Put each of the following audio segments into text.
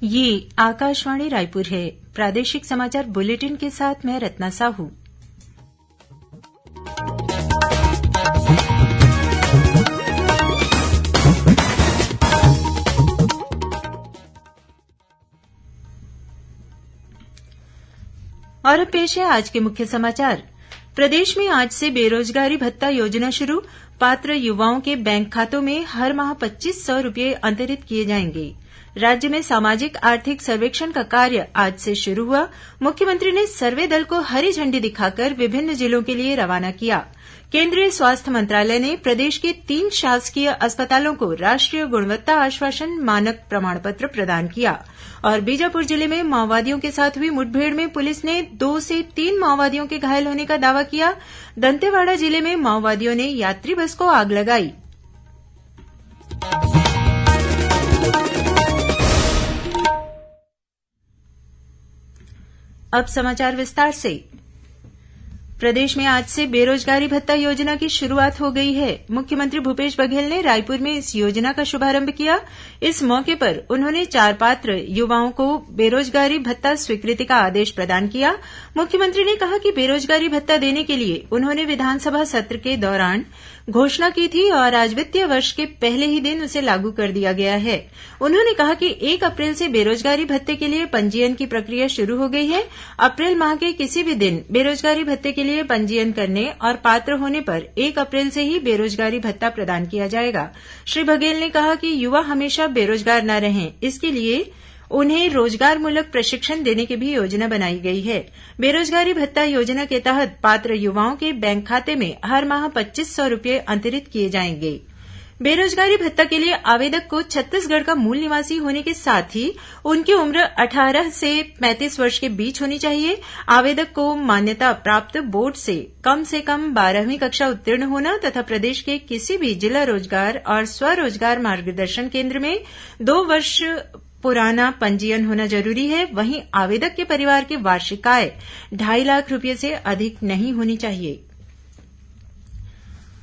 ये आकाशवाणी रायपुर है। प्रादेशिक समाचार बुलेटिन के साथ मैं रत्ना साहू। और अब पेश है आज के मुख्य समाचार। प्रदेश में आज से बेरोजगारी भत्ता योजना शुरू। पात्र युवाओं के बैंक खातों में हर माह 2500 रूपये अंतरित किए जाएंगे। राज्य में सामाजिक आर्थिक सर्वेक्षण का कार्य आज से शुरू हुआ। मुख्यमंत्री ने सर्वे दल को हरी झंडी दिखाकर विभिन्न जिलों के लिए रवाना किया। केंद्रीय स्वास्थ्य मंत्रालय ने प्रदेश के 3 शासकीय अस्पतालों को राष्ट्रीय गुणवत्ता आश्वासन मानक प्रमाण पत्र प्रदान किया। और बीजापुर जिले में माओवादियों के साथ हुई मुठभेड़ में पुलिस ने 2 से 3 माओवादियों के घायल होने का दावा किया। दंतेवाड़ा जिले में माओवादियों ने यात्री बस को आग लगाई। अब समाचार विस्तार से। प्रदेश में आज से बेरोजगारी भत्ता योजना की शुरुआत हो गई है। मुख्यमंत्री भूपेश बघेल ने रायपुर में इस योजना का शुभारंभ किया। इस मौके पर उन्होंने 4 पात्र युवाओं को बेरोजगारी भत्ता स्वीकृति का आदेश प्रदान किया। मुख्यमंत्री ने कहा कि बेरोजगारी भत्ता देने के लिए उन्होंने विधानसभा सत्र के दौरान घोषणा की थी और आज वित्तीय वर्ष के पहले ही दिन उसे लागू कर दिया गया है। उन्होंने कहा कि 1 अप्रैल से बेरोजगारी भत्ते के लिए पंजीयन की प्रक्रिया शुरू हो गई है। अप्रैल माह के किसी भी दिन बेरोजगारी भत्ते के लिए पंजीयन करने और पात्र होने पर 1 अप्रैल से ही बेरोजगारी भत्ता प्रदान किया जाएगा। श्री बघेल ने कहा कि युवा हमेशा बेरोजगार न रहें, इसके लिए उन्हें रोजगारमूलक प्रशिक्षण देने की भी योजना बनाई गई है। बेरोजगारी भत्ता योजना के तहत पात्र युवाओं के बैंक खाते में हर माह 2500 रूपये अंतरित किए जाएंगे। बेरोजगारी भत्ता के लिए आवेदक को छत्तीसगढ़ का मूल निवासी होने के साथ ही उनकी उम्र 18 से 35 वर्ष के बीच होनी चाहिए। आवेदक को मान्यता प्राप्त बोर्ड से कम 12वीं कक्षा उत्तीर्ण होना तथा प्रदेश के किसी भी जिला रोजगार और स्वरोजगार मार्गदर्शन केंद्र में 2 वर्ष पुराना पंजीयन होना जरूरी है। वहीं आवेदक के परिवार की वार्षिक आय 2.5 लाख रूपये से अधिक नहीं होनी चाहिए।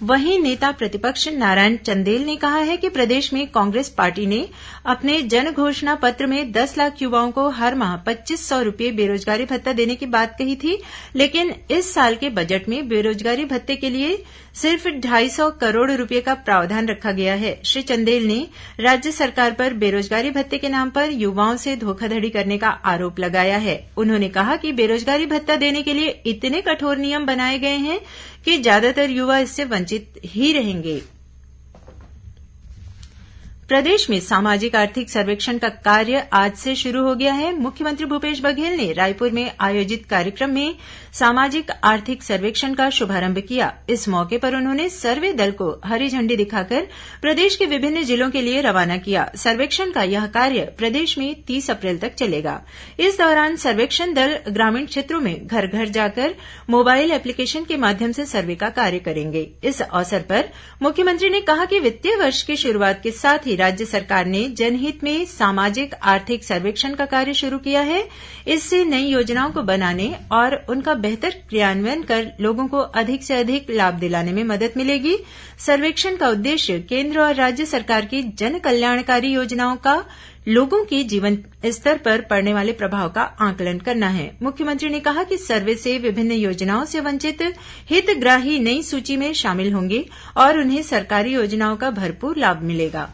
वहीं नेता प्रतिपक्ष नारायण चंदेल ने कहा है कि प्रदेश में कांग्रेस पार्टी ने अपने जन घोषणा पत्र में 10 लाख युवाओं को हर माह 2500 रूपये बेरोजगारी भत्ता देने की बात कही थी, लेकिन इस साल के बजट में बेरोजगारी भत्ते के लिए सिर्फ 250 करोड़ रूपये का प्रावधान रखा गया है। श्री चंदेल ने राज्य सरकार पर बेरोजगारी भत्ते के नाम पर युवाओं से धोखाधड़ी करने का आरोप लगाया है। उन्होंने कहा कि बेरोजगारी भत्ता देने के लिए इतने कठोर नियम बनाए गए हैं कि ज्यादातर युवा इससे वंचित ही रहेंगे। प्रदेश में सामाजिक आर्थिक सर्वेक्षण का कार्य आज से शुरू हो गया है। मुख्यमंत्री भूपेश बघेल ने रायपुर में आयोजित कार्यक्रम में सामाजिक आर्थिक सर्वेक्षण का शुभारंभ किया। इस मौके पर उन्होंने सर्वे दल को हरी झंडी दिखाकर प्रदेश के विभिन्न जिलों के लिए रवाना किया। सर्वेक्षण का यह कार्य प्रदेश में 30 अप्रैल तक चलेगा। इस दौरान सर्वेक्षण दल ग्रामीण क्षेत्रों में घर घर जाकर मोबाइल एप्लीकेशन के माध्यम से सर्वे का कार्य करेंगे। इस अवसर पर मुख्यमंत्री ने कहा कि वित्तीय वर्ष की शुरूआत के साथ ही राज्य सरकार ने जनहित में सामाजिक आर्थिक सर्वेक्षण का कार्य शुरू किया है। इससे नई योजनाओं को बनाने और उनका बेहतर क्रियान्वयन कर लोगों को अधिक से अधिक लाभ दिलाने में मदद मिलेगी। सर्वेक्षण का उद्देश्य केंद्र और राज्य सरकार की जन कल्याणकारी योजनाओं का लोगों के जीवन स्तर पर पड़ने वाले प्रभाव का आकलन करना है। मुख्यमंत्री ने कहा कि सर्वे से विभिन्न योजनाओं से वंचित हितग्राही नई सूची में शामिल होंगे और उन्हें सरकारी योजनाओं का भरपूर लाभ मिलेगा।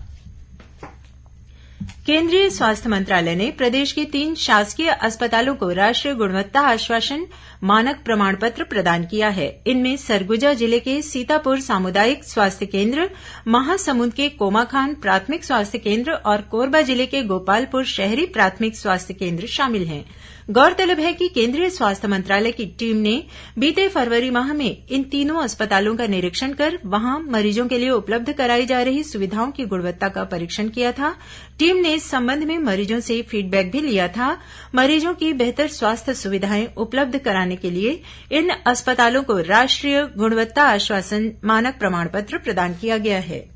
केंद्रीय स्वास्थ्य मंत्रालय ने प्रदेश के 3 शासकीय अस्पतालों को राष्ट्रीय गुणवत्ता आश्वासन मानक प्रमाण पत्र प्रदान किया है। इनमें सरगुजा जिले के सीतापुर सामुदायिक स्वास्थ्य केंद्र, महासमुंद के कोमाखान प्राथमिक स्वास्थ्य केंद्र और कोरबा जिले के गोपालपुर शहरी प्राथमिक स्वास्थ्य केंद्र शामिल हैं। गौरतलब है कि केंद्रीय स्वास्थ्य मंत्रालय की टीम ने बीते फरवरी माह में इन तीनों अस्पतालों का निरीक्षण कर वहां मरीजों के लिए उपलब्ध कराई जा रही सुविधाओं की गुणवत्ता का परीक्षण किया था। टीम ने इस संबंध में मरीजों से फीडबैक भी लिया था। मरीजों की बेहतर स्वास्थ्य सुविधाएं उपलब्ध कराने के लिए इन अस्पतालों को राष्ट्रीय गुणवत्ता आश्वासन मानक प्रमाण पत्र प्रदान किया गया है।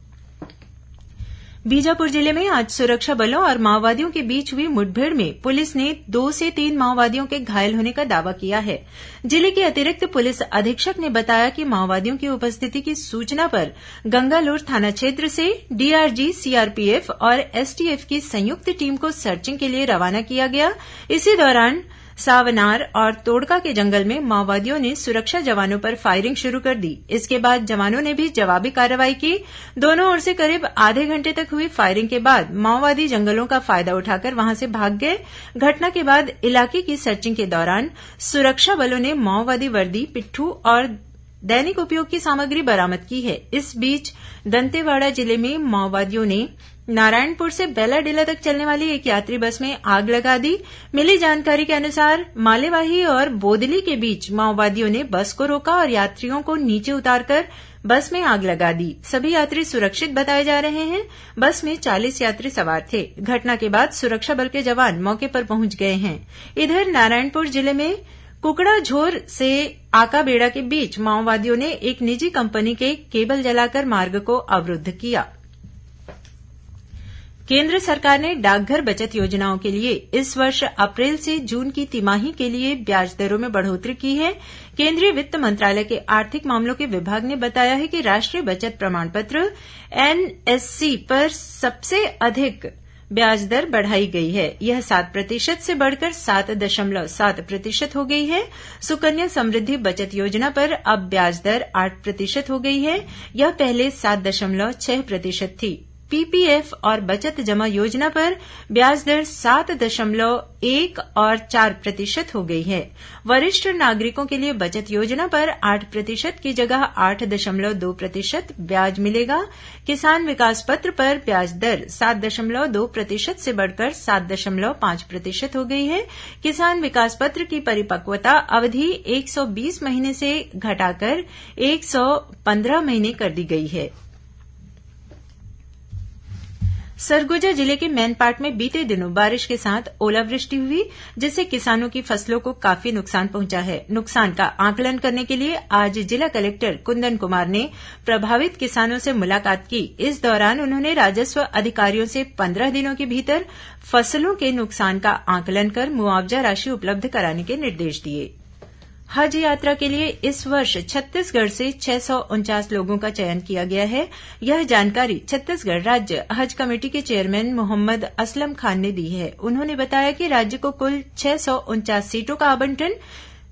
बीजापुर जिले में आज सुरक्षा बलों और माओवादियों के बीच हुई मुठभेड़ में पुलिस ने 2 से 3 माओवादियों के घायल होने का दावा किया है। जिले के अतिरिक्त पुलिस अधीक्षक ने बताया कि माओवादियों की उपस्थिति की सूचना पर गंगालूर थाना क्षेत्र से डीआरजी, सीआरपीएफ और एसटीएफ की संयुक्त टीम को सर्चिंग के लिए रवाना किया गया। इसी दौरान सावनार और तोड़का के जंगल में माओवादियों ने सुरक्षा जवानों पर फायरिंग शुरू कर दी। इसके बाद जवानों ने भी जवाबी कार्रवाई की। दोनों ओर से करीब आधे घंटे तक हुई फायरिंग के बाद माओवादी जंगलों का फायदा उठाकर वहां से भाग गए। घटना के बाद इलाके की सर्चिंग के दौरान सुरक्षा बलों ने माओवादी वर्दी, पिट्ठू और दैनिक उपयोग की सामग्री बरामद की है। इस बीच दंतेवाड़ा जिले में माओवादियों ने नारायणपुर से बेलाडीला तक चलने वाली एक यात्री बस में आग लगा दी। मिली जानकारी के अनुसार मालेवाही और बोदली के बीच माओवादियों ने बस को रोका और यात्रियों को नीचे उतारकर बस में आग लगा दी। सभी यात्री सुरक्षित बताए जा रहे हैं। बस में 40 यात्री सवार थे। घटना के बाद सुरक्षा बल के जवान मौके पर पहुंच गए हैं। इधर नारायणपुर जिले में कुकड़ाझोर से आकाबेड़ा के बीच माओवादियों ने एक निजी कंपनी के केबल जलाकर मार्ग को अवरुद्ध किया। केंद्र सरकार ने डाकघर बचत योजनाओं के लिए इस वर्ष अप्रैल से जून की तिमाही के लिए ब्याज दरों में बढ़ोतरी की है। केंद्रीय वित्त मंत्रालय के आर्थिक मामलों के विभाग ने बताया है कि राष्ट्रीय बचत प्रमाण पत्र एनएससी पर सबसे अधिक ब्याज दर बढ़ाई गई है। यह 7% से बढ़कर 7.7% हो गई है। सुकन्या समृद्धि बचत योजना पर अब ब्याज दर 8% हो गई है। यह पहले 7.6% थी। पीपीएफ और बचत जमा योजना पर ब्याज दर 7.1 और 4% हो गई है। वरिष्ठ नागरिकों के लिए बचत योजना पर 8% की जगह 8.2% ब्याज मिलेगा। किसान विकास पत्र पर ब्याज दर 7.2% से बढ़कर 7.5% हो गई है। किसान विकास पत्र की परिपक्वता अवधि 120 महीने से घटाकर 115 महीने कर दी गई है। सरगुजा जिले के मैनपाट में बीते दिनों बारिश के साथ ओलावृष्टि हुई, जिससे किसानों की फसलों को काफी नुकसान पहुंचा है। नुकसान का आकलन करने के लिए आज जिला कलेक्टर कुंदन कुमार ने प्रभावित किसानों से मुलाकात की। इस दौरान उन्होंने राजस्व अधिकारियों से 15 दिनों के भीतर फसलों के नुकसान का आकलन कर मुआवजा राशि उपलब्ध कराने के निर्देश दिए। हज यात्रा के लिए इस वर्ष छत्तीसगढ़ से 649 लोगों का चयन किया गया है। यह जानकारी छत्तीसगढ़ राज्य हज कमेटी के चेयरमैन मोहम्मद असलम खान ने दी है। उन्होंने बताया कि राज्य को कुल 649 सीटों का आवंटन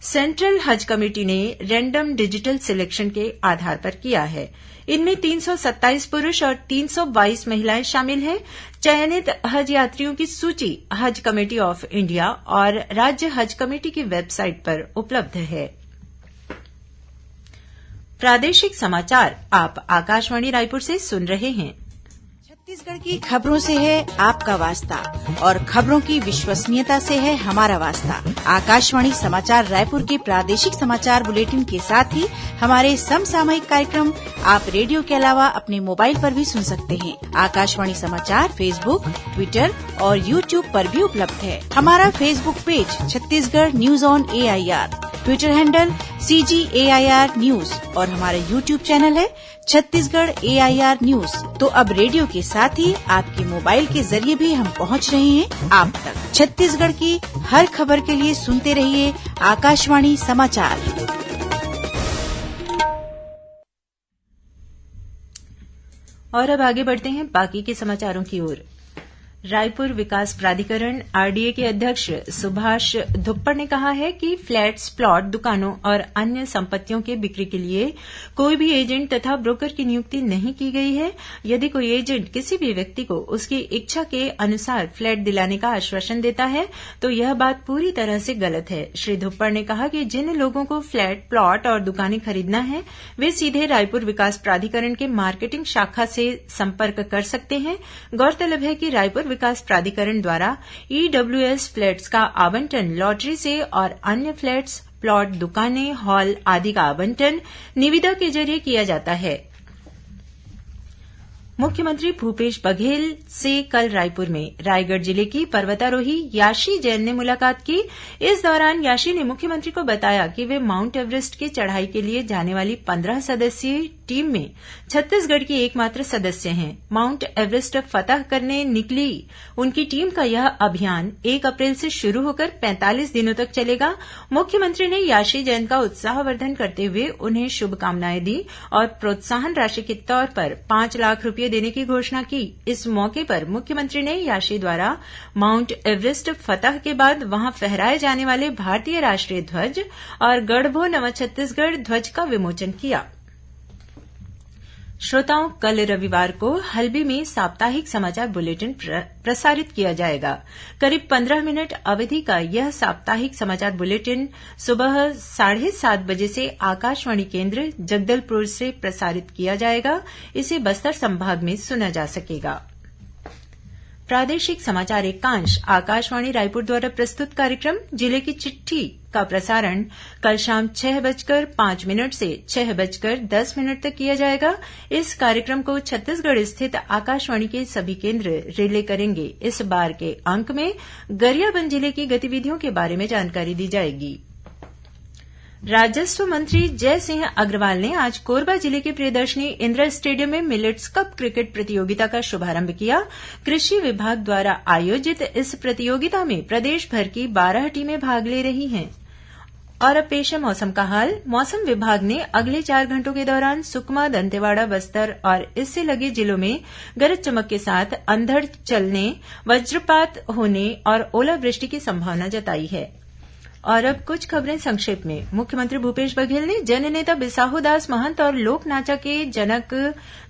सेंट्रल हज कमेटी ने रैंडम डिजिटल सिलेक्शन के आधार पर किया है। इनमें 327 पुरुष और 322 महिलाएं शामिल हैं। चयनित हज यात्रियों की सूची हज कमेटी ऑफ इंडिया और राज्य हज कमेटी की वेबसाइट पर उपलब्ध है। प्रादेशिक समाचार आप आकाशवाणी रायपुर से सुन रहे हैं। छत्तीसगढ़ की खबरों से है आपका वास्ता और खबरों की विश्वसनीयता से है हमारा वास्ता। आकाशवाणी समाचार रायपुर के प्रादेशिक समाचार बुलेटिन के साथ ही हमारे समसामयिक कार्यक्रम आप रेडियो के अलावा अपने मोबाइल पर भी सुन सकते हैं। आकाशवाणी समाचार फेसबुक, ट्विटर और यूट्यूब पर भी उपलब्ध है। हमारा Facebook page Chhattisgarh news on AIR, Twitter handle CGAIR news और हमारा यूट्यूब चैनल है छत्तीसगढ़ AIR न्यूज। तो अब रेडियो के साथ ही आपके मोबाइल के जरिए भी हम पहुंच रहे हैं आप तक। छत्तीसगढ़ की हर खबर के लिए सुनते रहिए आकाशवाणी समाचार। और अब आगे बढ़ते हैं बाकी के समाचारों की ओर। रायपुर विकास प्राधिकरण RDA के अध्यक्ष सुभाष धुप्पड़ ने कहा है कि फ्लैट्स, प्लॉट, दुकानों और अन्य संपत्तियों के बिक्री के लिए कोई भी एजेंट तथा ब्रोकर की नियुक्ति नहीं की गई है। यदि कोई एजेंट किसी भी व्यक्ति को उसकी इच्छा के अनुसार फ्लैट दिलाने का आश्वासन देता है तो यह बात पूरी तरह से गलत है। श्री धुप्पड़ ने कहा कि जिन लोगों को फ्लैट, प्लॉट और दुकानें खरीदना है वे सीधे रायपुर विकास प्राधिकरण के मार्केटिंग शाखा से संपर्क कर सकते हैं। गौरतलब है कि रायपुर विकास प्राधिकरण द्वारा EWS फ्लैट्स का आवंटन लॉटरी से और अन्य फ्लैट्स, प्लॉट, दुकानें, हॉल आदि का आवंटन निविदा के जरिए किया जाता है। मुख्यमंत्री भूपेश बघेल से कल रायपुर में रायगढ़ जिले की पर्वतारोही याशी जैन ने मुलाकात की। इस दौरान याशी ने मुख्यमंत्री को बताया कि वे माउंट एवरेस्ट की चढ़ाई के लिए जाने वाली 15 सदस्यीय टीम में छत्तीसगढ़ की एकमात्र सदस्य हैं। माउंट एवरेस्ट फतह करने निकली उनकी टीम का यह अभियान 1 अप्रैल से शुरू होकर 45 दिनों तक चलेगा। मुख्यमंत्री ने याशी जैन का उत्साहवर्धन करते हुए उन्हें शुभकामनाएं दी और प्रोत्साहन राशि के तौर पर 5 लाख रूपये देने की घोषणा की। इस मौके पर मुख्यमंत्री ने याशी द्वारा माउंट एवरेस्ट फतह के बाद वहां फहराए जाने वाले भारतीय राष्ट्रीय ध्वज और गढ़बो नवा छत्तीसगढ़ ध्वज का विमोचन किया। श्रोताओं, कल रविवार को हल्बी में साप्ताहिक समाचार बुलेटिन प्रसारित किया जाएगा। करीब 15 मिनट अवधि का यह साप्ताहिक समाचार बुलेटिन सुबह 7:30 बजे से आकाशवाणी केन्द्र जगदलपुर से प्रसारित किया जाएगा। इसे बस्तर संभाग में सुना जा सकेगा। प्रादेशिक समाचार एकांश आकाशवाणी रायपुर द्वारा प्रस्तुत कार्यक्रम जिले की चिट्ठी का प्रसारण कल शाम 6:05 से 6:10 तक किया जाएगा। इस कार्यक्रम को छत्तीसगढ़ स्थित आकाशवाणी के सभी केन्द्र रिले करेंगे। इस बार के अंक में गरियाबंद जिले की गतिविधियों के बारे में जानकारी दी जाएगी। राजस्व मंत्री जयसिंह अग्रवाल ने आज कोरबा जिले के प्रियदर्शनी इंदिरा स्टेडियम में मिलेट्स कप क्रिकेट प्रतियोगिता का शुभारंभ किया। कृषि विभाग द्वारा आयोजित इस प्रतियोगिता में प्रदेश भर की 12 टीमें भाग ले रही हैं। और अब पेश है मौसम का हाल। मौसम विभाग ने अगले 4 घंटों के दौरान सुकमा, दंतेवाड़ा, बस्तर और इससे लगे जिलों में गरज चमक के साथ अंधड़ चलने, वज्रपात होने और ओलावृष्टि की संभावना जताई है। और अब कुछ खबरें संक्षेप में। मुख्यमंत्री भूपेश बघेल ने जननेता बिसाहू दास महंत और लोक नाचा के जनक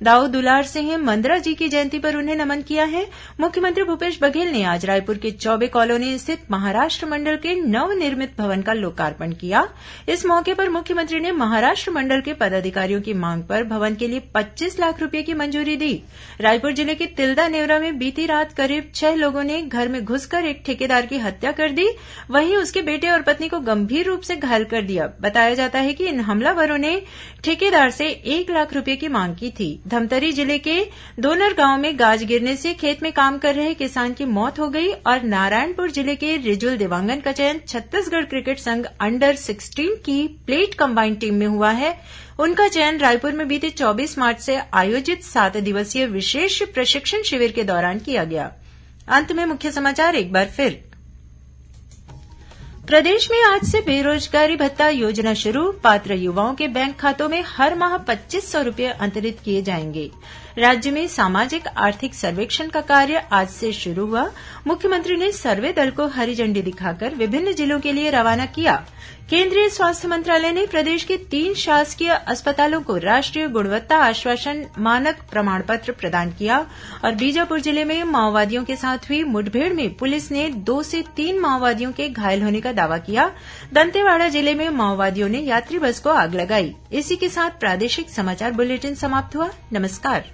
दाऊ दुलार सिंह मंदरा जी की जयंती पर उन्हें नमन किया है। मुख्यमंत्री भूपेश बघेल ने आज रायपुर के चौबे कॉलोनी स्थित महाराष्ट्र मंडल के नवनिर्मित भवन का लोकार्पण किया। इस मौके पर मुख्यमंत्री ने महाराष्ट्र मंडल के पदाधिकारियों की मांग पर भवन के लिए 25 लाख रूपये की मंजूरी दी। रायपुर जिले के तिल्दा नेवरा में बीती रात करीब 6 लोगों ने घर में घुसकर एक ठेकेदार की हत्या कर दी। वहीं उसके बेटे और पत्नी को गंभीर रूप से घायल कर दिया। बताया जाता है कि इन हमलावरों ने ठेकेदार से 1 लाख रुपए की मांग की थी। धमतरी जिले के दोनर गांव में गाज गिरने से खेत में काम कर रहे किसान की मौत हो गई और नारायणपुर जिले के रिजुल देवांगन का चयन छत्तीसगढ़ क्रिकेट संघ अंडर 16 की प्लेट कंबाइंड टीम में हुआ है। उनका चयन रायपुर में बीते 24 मार्च से आयोजित 7 दिवसीय विशेष प्रशिक्षण शिविर के दौरान किया गया। अंत में मुख्य समाचार एक बार फिर। प्रदेश में आज से बेरोजगारी भत्ता योजना शुरू। पात्र युवाओं के बैंक खातों में हर माह 2500 रूपये अंतरित किए जाएंगे। राज्य में सामाजिक आर्थिक सर्वेक्षण का कार्य आज से शुरू हुआ। मुख्यमंत्री ने सर्वे दल को हरी झंडी दिखाकर विभिन्न जिलों के लिए रवाना किया। केंद्रीय स्वास्थ्य मंत्रालय ने प्रदेश के 3 शासकीय अस्पतालों को राष्ट्रीय गुणवत्ता आश्वासन मानक प्रमाण पत्र प्रदान किया। और बीजापुर जिले में माओवादियों के साथ हुई मुठभेड़ में पुलिस ने 2 से 3 माओवादियों के घायल होने का दावा किया। दंतेवाड़ा जिले में माओवादियों ने यात्री बस को आग लगाई। इसी के साथ प्रादेशिक समाचार बुलेटिन समाप्त हुआ। नमस्कार।